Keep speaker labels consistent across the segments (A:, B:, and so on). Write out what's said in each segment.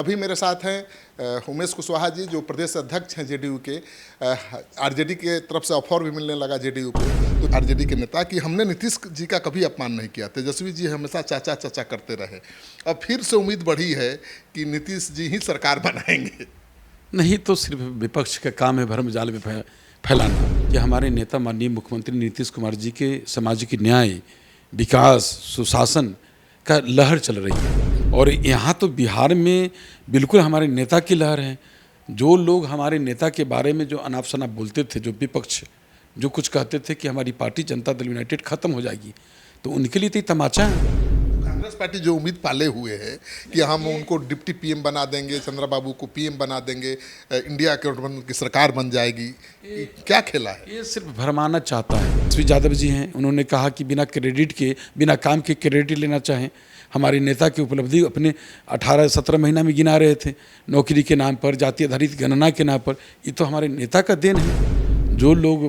A: अभी मेरे साथ हैं उमेश कुशवाहा जी, जो प्रदेश अध्यक्ष हैं जेडीयू के। आरजेडी के तरफ से ऑफर भी मिलने लगा जेडीयू को, तो आरजेडी के नेता कि हमने नीतीश जी का कभी अपमान नहीं किया, तेजस्वी जी हमेशा चाचा चाचा करते रहे। अब फिर से उम्मीद बढ़ी है कि नीतीश जी ही सरकार बनाएंगे।
B: नहीं तो सिर्फ विपक्ष का काम है भ्रम जाल में फैलाना कि हमारे नेता माननीय मुख्यमंत्री नीतीश कुमार जी के सामाजिक न्याय, विकास, सुशासन का लहर चल रही है। और यहाँ तो बिहार में बिल्कुल हमारे नेता की लहर है। जो लोग हमारे नेता के बारे में जो अनाप शनाप बोलते थे, जो विपक्ष जो कुछ कहते थे कि हमारी पार्टी जनता दल यूनाइटेड खत्म हो जाएगी, तो उनके लिए तो ये तमाचा है।
A: कांग्रेस पार्टी जो उम्मीद पाले हुए है कि हम उनको डिप्टी पीएम बना देंगे, चंद्रबाबू को पीएम बना देंगे, इंडिया गठबंधन की सरकार बन जाएगी, क्या खेला है?
B: ये सिर्फ भरमाना चाहता है। श्री यादव जी हैं, उन्होंने कहा कि बिना क्रेडिट के, बिना काम के क्रेडिट लेना चाहें। हमारे नेता की उपलब्धि अपने 18-17 महीना में गिना रहे थे, नौकरी के नाम पर, जाति आधारित गणना के नाम पर। ये तो हमारे नेता का देन है। जो लोग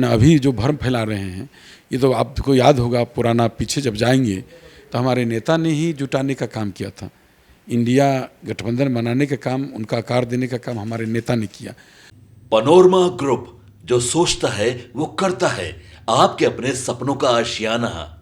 B: अभी जो भ्रम फैला रहे हैं, ये तो आपको याद होगा, पुराना पीछे जब जाएंगे तो हमारे नेता ने ही जुटाने का काम किया था। इंडिया गठबंधन बनाने का काम, उनका आकार देने का काम हमारे नेता ने किया।
C: पनोरमा ग्रुप, जो सोचता है वो करता है। आपके अपने सपनों का आशियाना।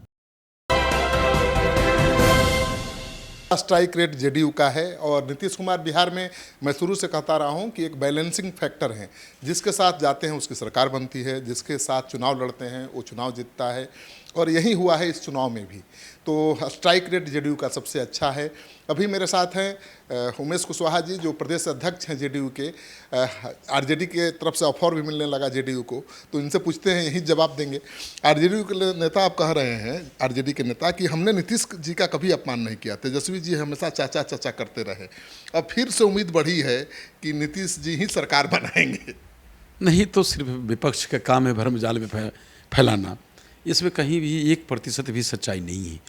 A: स्ट्राइक रेट जेडीयू का है और नीतीश कुमार बिहार में, मैं शुरू से कहता रहा हूं कि एक बैलेंसिंग फैक्टर है। जिसके साथ जाते हैं उसकी सरकार बनती है, जिसके साथ चुनाव लड़ते हैं वो चुनाव जीतता है, और यही हुआ है इस चुनाव में भी। तो स्ट्राइक रेट जेडीयू का सबसे अच्छा है। अभी मेरे साथ हैं उमेश कुशवाहा जी, जो प्रदेश अध्यक्ष हैं जेडीयू के। आरजेडी के तरफ से ऑफर भी मिलने लगा जेडीयू को, तो इनसे पूछते हैं, यही जवाब देंगे। आरजेडी के नेता आप कह रहे हैं, आरजेडी के नेता कि हमने नीतीश जी का कभी अपमान नहीं किया, तेजस्वी जी हमेशा चाचा चाचा करते रहे। अब फिर से उम्मीद बढ़ी है कि नीतीश जी ही सरकार बनाएंगे।
B: नहीं तो सिर्फ विपक्ष का काम है भ्रम जाल में फैलाना। इसमें कहीं भी 1% भी सच्चाई नहीं है।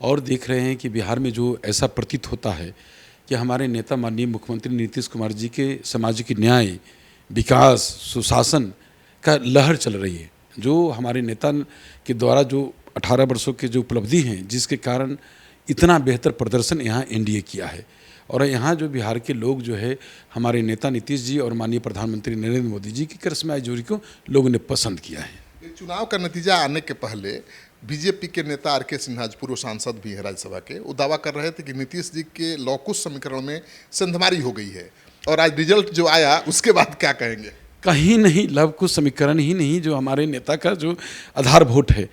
B: और देख रहे हैं कि बिहार में जो ऐसा प्रतीत होता है कि हमारे नेता माननीय मुख्यमंत्री नीतीश कुमार जी के सामाजिक न्याय, विकास, सुशासन का लहर चल रही है। जो हमारे नेता के द्वारा जो 18 वर्षों के जो उपलब्धि हैं, जिसके कारण इतना बेहतर प्रदर्शन यहाँ एनडीए किया है। और यहाँ जो बिहार के लोग जो है, हमारे नेता नीतीश जी और माननीय प्रधानमंत्री नरेंद्र मोदी जी की करिश्माई जोड़ी को लोगों ने पसंद किया है।
A: चुनाव का नतीजा आने के पहले बीजेपी के नेता आर के सिन्हा, पूर्व सांसद भी हैं राज्यसभा के, वो दावा कर रहे थे कि नीतीश जी के लौकुश समीकरण में सेंधमारी हो गई है। और आज रिजल्ट जो आया उसके बाद क्या कहेंगे?
B: कहीं नहीं, लवकुश समीकरण ही नहीं, जो हमारे नेता का जो आधारभूत है,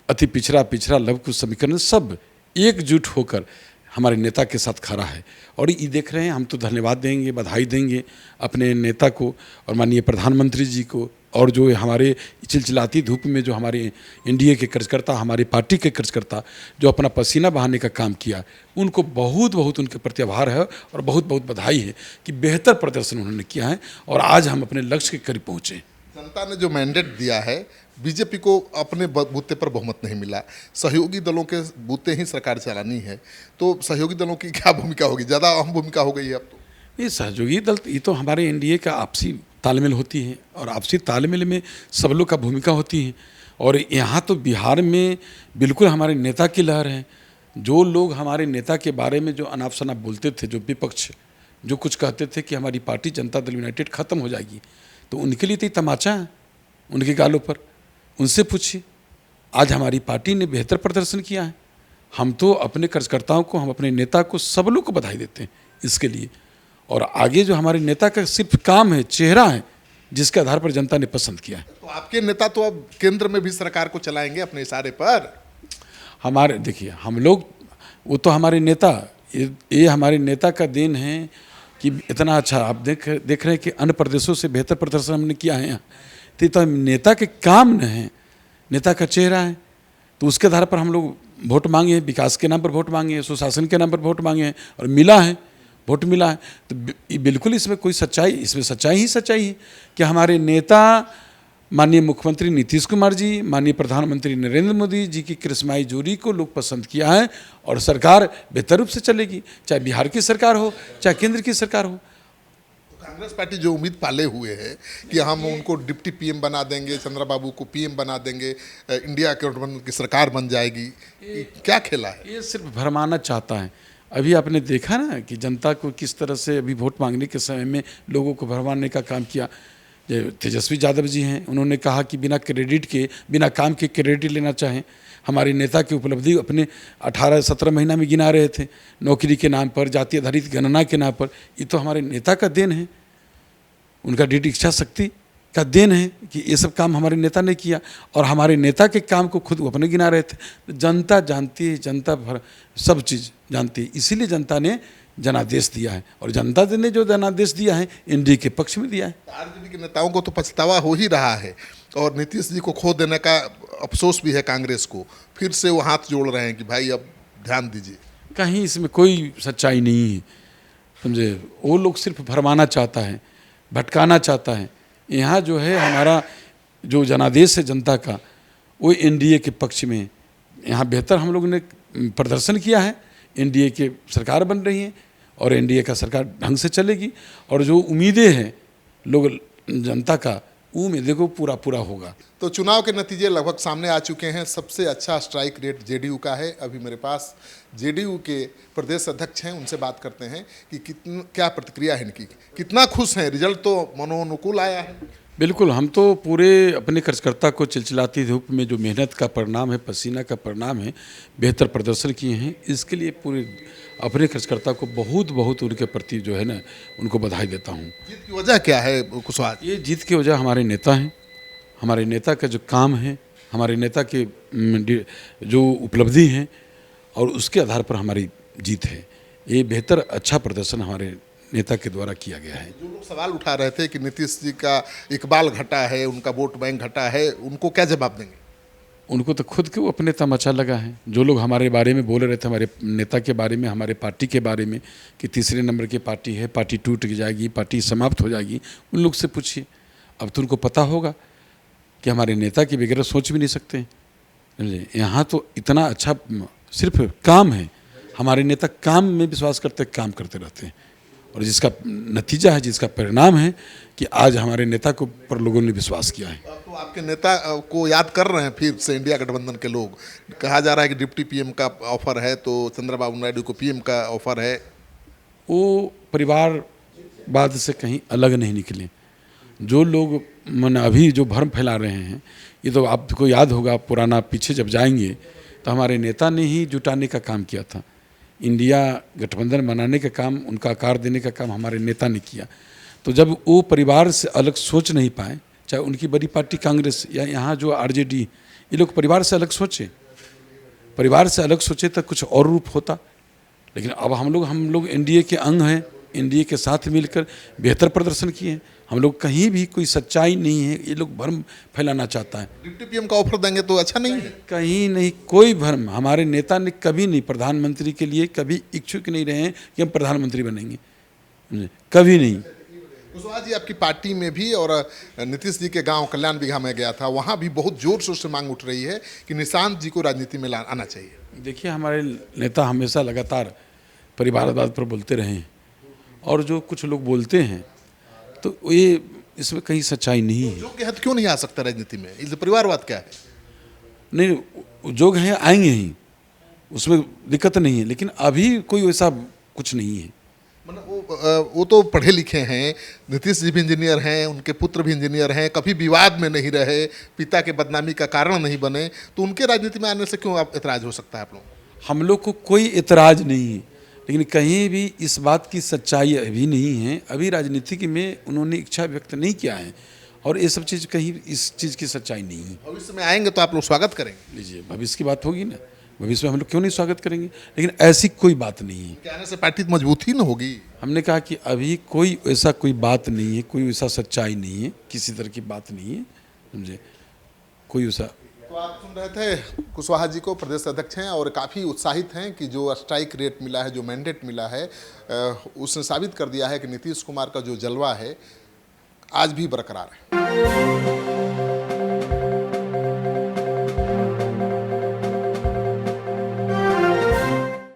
B: अति पिछड़ा लवकुश समीकरण, सब एकजुट होकर हमारे नेता के साथ खड़ा है। और ये देख रहे हैं, हम तो धन्यवाद देंगे, बधाई देंगे अपने नेता को और माननीय प्रधानमंत्री जी को। और जो हमारे चिलचिलाती धूप में जो हमारे एनडीए के कार्यकर्ता, हमारी पार्टी के कार्यकर्ता जो अपना पसीना बहाने का काम किया, उनको बहुत बहुत उनके प्रति आभार है और बहुत बहुत बधाई है कि बेहतर प्रदर्शन उन्होंने किया है और आज हम अपने लक्ष्य के करीब पहुँचे।
A: जनता ने जो मैंडेट दिया है, बीजेपी को अपने बूते पर बहुमत नहीं मिला, सहयोगी दलों के बूते ही सरकार चलानी है, तो सहयोगी दलों की क्या भूमिका होगी? ज़्यादा अहम भूमिका हो गई है अब तो।
B: ये सहयोगी दल, ये तो हमारे एनडीए का आपसी तालमेल होती है और आपसी तालमेल में सब लोग का भूमिका होती है। और यहाँ तो बिहार में बिल्कुल हमारे नेता की लहर है। जो लोग हमारे नेता के बारे में जो अनाप शनाप बोलते थे, जो विपक्ष जो कुछ कहते थे कि हमारी पार्टी जनता दल यूनाइटेड खत्म हो जाएगी, तो उनके लिए तो ये तमाचा है उनके गालों पर। उनसे पूछिए, आज हमारी पार्टी ने बेहतर प्रदर्शन किया है। हम तो अपने कार्यकर्ताओं को, हम अपने नेता को, सब लोग को बधाई देते हैं इसके लिए। और आगे जो हमारे नेता का सिर्फ काम है, चेहरा है, जिसके आधार पर जनता ने पसंद किया है।
A: तो आपके नेता तो अब केंद्र में भी सरकार को चलाएंगे अपने इशारे पर।
B: हमारे देखिए, हम लोग, वो तो हमारे नेता, ये हमारे नेता का देन है कि इतना अच्छा आप देख रहे हैं कि अन्य प्रदेशों से बेहतर प्रदर्शन हमने किया है यहाँ। तो नेता के काम न है, नेता का चेहरा है। तो उसके आधार पर हम लोग वोट मांगे, विकास के नाम पर वोट मांगे, सुशासन के नाम पर वोट मांगे हैं और मिला है, वोट मिला है। तो बिल्कुल इसमें कोई सच्चाई, इसमें सच्चाई ही सच्चाई है कि हमारे नेता माननीय मुख्यमंत्री नीतीश कुमार जी, माननीय प्रधानमंत्री नरेंद्र मोदी जी की करिश्माई जोड़ी को लोग पसंद किया है और सरकार बेहतर रूप से चलेगी, चाहे बिहार की सरकार हो, चाहे केंद्र की सरकार हो।
A: कांग्रेस पार्टी जो उम्मीद पाले हुए है कि हम उनको डिप्टी पीएम बना देंगे, चंद्रबाबू को पीएम बना देंगे, इंडिया गठबंधन की सरकार बन जाएगी, क्या खेला है?
B: ये सिर्फ भरमाना चाहता है। अभी आपने देखा ना कि जनता को किस तरह से अभी वोट मांगने के समय में लोगों को भरमाने का काम किया। ये तेजस्वी यादव जी हैं, उन्होंने कहा कि बिना क्रेडिट के, बिना काम के क्रेडिट लेना चाहें। हमारे नेता की उपलब्धि अपने 18-17 महीना में गिना रहे थे, नौकरी के नाम पर, जाति आधारित गणना के नाम पर। ये तो हमारे नेता का देन है, उनका दृढ़ इच्छा शक्ति का देन है कि ये सब काम हमारे नेता ने किया। और हमारे नेता के काम को खुद अपने गिना रहे थे। तो जनता जानती है, जनता भर सब चीज़ जानती है, इसीलिए जनता ने जनादेश दिया है। और जनता ने जो जनादेश दिया है एनडीए के पक्ष में दिया है।
A: आरजेडी के नेताओं को तो पछतावा हो ही रहा है और नीतीश जी को खो देने का अफसोस भी है कांग्रेस को। फिर से वो हाथ जोड़ रहे हैं कि भाई अब ध्यान दीजिए।
B: कहीं इसमें कोई सच्चाई नहीं है, समझे। वो लोग सिर्फ भरमाना चाहता है, भटकाना चाहता है। यहाँ जो है हमारा जो जनादेश है जनता का, वो एनडीए के पक्ष में। यहाँ बेहतर हम लोगों ने प्रदर्शन किया है, एनडीए की सरकार बन रही है और एनडीए का सरकार ढंग से चलेगी। और जो उम्मीदें हैं लोग जनता का, वो उम्मीदें को पूरा पूरा होगा।
A: तो चुनाव के नतीजे लगभग सामने आ चुके हैं। सबसे अच्छा स्ट्राइक रेट जेडीयू का है। अभी मेरे पास जेडीयू के प्रदेश अध्यक्ष हैं, उनसे बात करते हैं कि क्या प्रतिक्रिया है इनकी, कितना खुश हैं। रिजल्ट तो मनोनुकूल आया है।
B: बिल्कुल, हम तो पूरे अपने कार्यकर्ता को चिलचिलाती धूप में जो मेहनत का परिणाम है, पसीना का परिणाम है, बेहतर प्रदर्शन किए हैं। इसके लिए पूरे अपने कार्यकर्ता को बहुत बहुत उनके प्रति जो है ना, उनको बधाई देता हूँ।
A: जीत की वजह क्या है कुशवाहा?
B: ये जीत की वजह हमारे नेता हैं, हमारे नेता का जो काम है, हमारे नेता के जो उपलब्धि हैं, और उसके आधार पर हमारी जीत है। ये बेहतर अच्छा प्रदर्शन हमारे नेता के द्वारा किया गया है।
A: जो लोग सवाल उठा रहे थे कि नीतीश जी का इकबाल घटा है, उनका वोट बैंक घटा है, उनको क्या जवाब देंगे?
B: उनको तो खुद के अपने तमाचा लगा है। जो लोग हमारे बारे में बोल रहे थे, हमारे नेता के बारे में, हमारे पार्टी के बारे में, कि तीसरे नंबर की पार्टी है, पार्टी टूट जाएगी, पार्टी समाप्त हो जाएगी, उन लोग से पूछिए। अब तो उनको पता होगा कि हमारे नेता के बगैर सोच भी नहीं सकते। यहाँ तो इतना अच्छा सिर्फ काम है। हमारे नेता काम में विश्वास करते, काम करते रहते हैं। और जिसका नतीजा है, जिसका परिणाम है कि आज हमारे नेता को पर लोगों ने विश्वास किया है।
A: तो आपके नेता को याद कर रहे हैं फिर से इंडिया गठबंधन के लोग। कहा जा रहा है कि डिप्टी पीएम का ऑफर है, तो चंद्रबाबू नायडू को पीएम का ऑफर है।
B: वो परिवारवाद से कहीं अलग नहीं निकले। जो लोग मन अभी जो भ्रम फैला रहे हैं, ये तो आपको याद होगा, पुराना पीछे जब जाएंगे तो हमारे नेता ने ही जुटाने का काम किया था। इंडिया गठबंधन बनाने का काम, उनका आकार देने का काम हमारे नेता ने किया। तो जब वो परिवार से अलग सोच नहीं पाए, चाहे उनकी बड़ी पार्टी कांग्रेस या यहाँ जो आरजेडी, ये लोग परिवार से अलग सोचे, परिवार से अलग सोचे तो कुछ और रूप होता। लेकिन अब हम लोग एनडीए के अंग हैं, एनडीए के साथ मिलकर बेहतर प्रदर्शन किए हैं। हम लोग कहीं भी कोई सच्चाई नहीं है, ये लोग भ्रम फैलाना चाहता है।
A: डिप्टी पीएम का ऑफर देंगे तो अच्छा नहीं है?
B: कहीं नहीं, कोई भ्रम। हमारे नेता ने कभी नहीं प्रधानमंत्री के लिए कभी इच्छुक नहीं रहे हैं कि हम प्रधानमंत्री बनेंगे, कभी नहीं।
A: कुशवाहा जी, आपकी पार्टी में भी और नीतीश जी के गांव कल्याण बिघा में गया था, वहां भी बहुत जोर शोर से मांग उठ रही है कि निशांत जी को राजनीति में आना चाहिए।
B: देखिए, हमारे नेता हमेशा लगातार परिवारवाद पर बोलते रहे हैं, और जो कुछ लोग बोलते हैं तो ये इसमें कहीं सच्चाई नहीं है।
A: जो कहत क्यों नहीं आ सकता राजनीति में? इस परिवारवाद क्या है?
B: नहीं, जो हैं आएंगे ही, उसमें दिक्कत नहीं है। लेकिन अभी कोई वैसा कुछ नहीं है।
A: मतलब वो तो पढ़े लिखे हैं, नीतीश जी भी इंजीनियर हैं, उनके पुत्र भी इंजीनियर हैं, कभी विवाद में नहीं रहे, पिता के बदनामी का कारण नहीं बने, तो उनके राजनीति में आने से क्यों एतराज हो सकता है आप लोग?
B: हम लोग को कोई एतराज नहीं है, लेकिन कहीं भी इस बात की सच्चाई अभी नहीं है। अभी राजनीति में उन्होंने इच्छा व्यक्त नहीं किया है, और ये सब चीज़ कहीं इस चीज़ की सच्चाई नहीं है।
A: भविष्य में आएंगे तो आप लोग स्वागत करेंगे?
B: लीजिए, भविष्य की बात होगी ना, भविष्य में हम लोग क्यों नहीं स्वागत करेंगे। लेकिन ऐसी कोई बात नहीं है।
A: क्या आने से पार्टी मजबूत ही न होगी?
B: हमने कहा कि अभी कोई ऐसा कोई बात नहीं है, कोई ऐसा सच्चाई नहीं है, किसी तरह की बात नहीं है, समझे, कोई ऐसा।
A: तो आप सुन रहे थे कुशवाहा जी को, प्रदेश अध्यक्ष हैं और काफ़ी उत्साहित हैं कि जो स्ट्राइक रेट मिला है, जो मैंडेट मिला है, उसने साबित कर दिया है कि नीतीश कुमार का जो जलवा है आज भी बरकरार है।